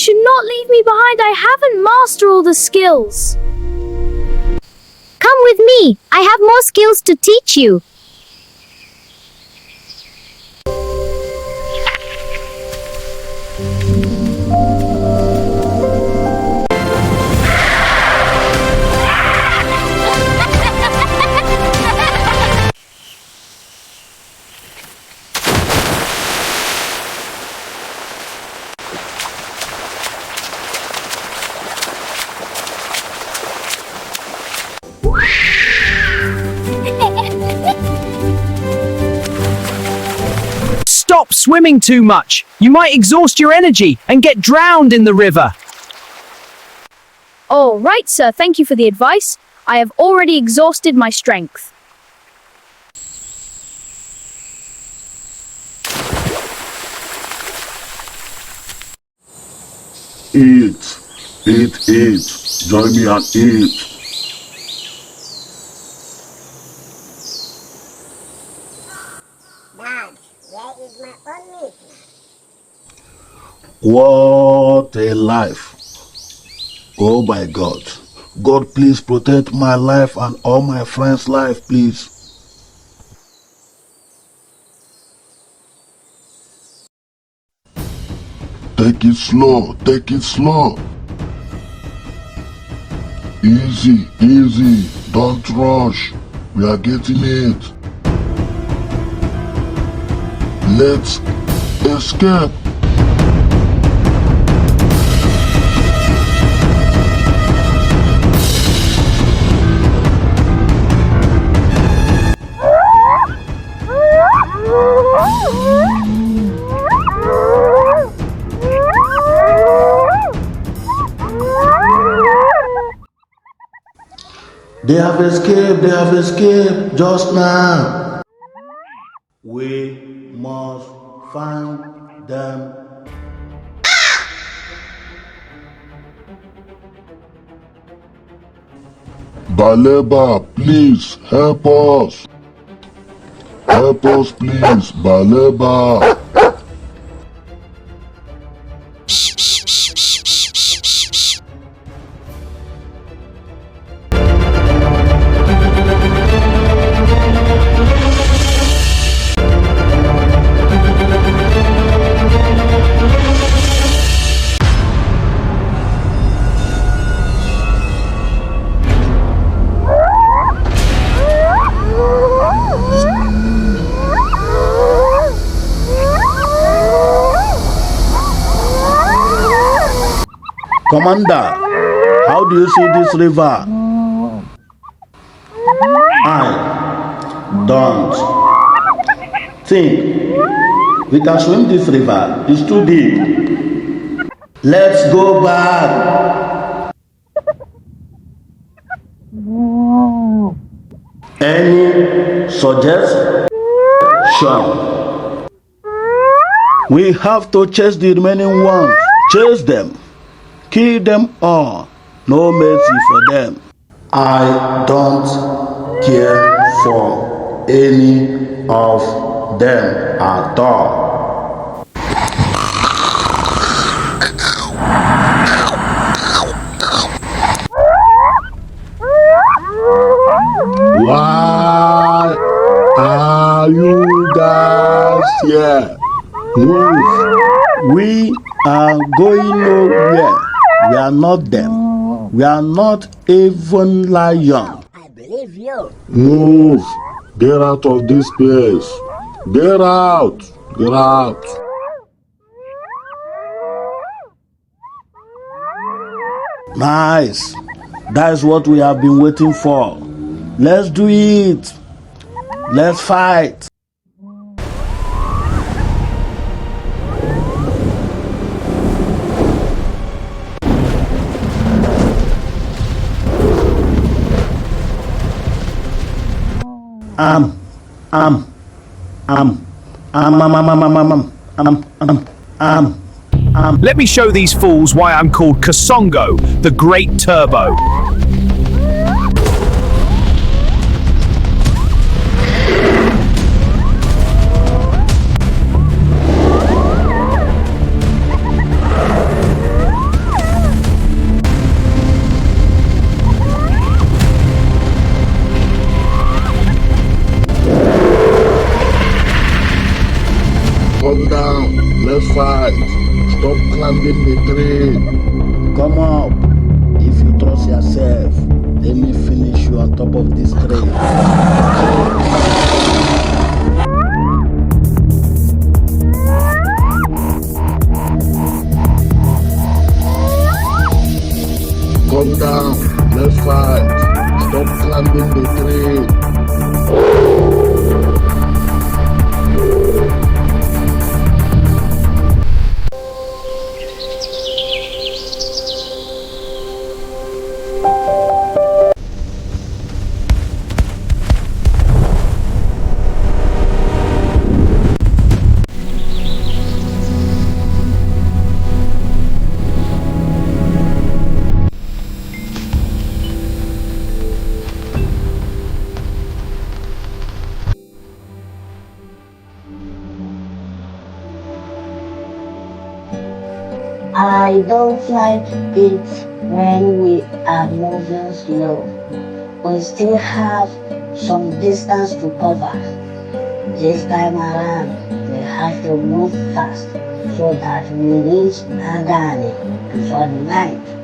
should not leave me behind. I haven't mastered all the skills. Come with me. I have more skills to teach you. Stop swimming too much. You might exhaust your energy and get drowned in the river. All right, sir. Thank you for the advice. I have already exhausted my strength. Eat. Join me and eat. Dad, where is my own meat? What a life. Oh my God. God, please protect my life and all my friends' life, please. Take it slow. Easy. Don't rush. We are getting it. Let's escape. They have escaped just now. We must find them. Baleba, please help us. Help us, please, Baleba. Commander, how do you see this river? I don't think we can swim this river. It's too deep. Let's go back. Any suggestion? We have to chase the remaining ones. Chase them. Kill them all. No mercy for them. I don't care for any of them at all. Why are you guys here? Move. We are going nowhere. We are not them. We are not even lion. I believe you. Move. Get out of this place. Get out. Nice. That's what we have been waiting for. Let's do it. Let's fight. Let me show these fools why I'm called Kasongo, the Great Turbo. climbing the tree. Come up. If you trust yourself, let me finish you on top of this tree. Come down. Let's fight. Stop climbing the tree. I don't like it when we are moving slow. We still have some distance to cover. This time around, we have to move fast so that we reach Adani before the night.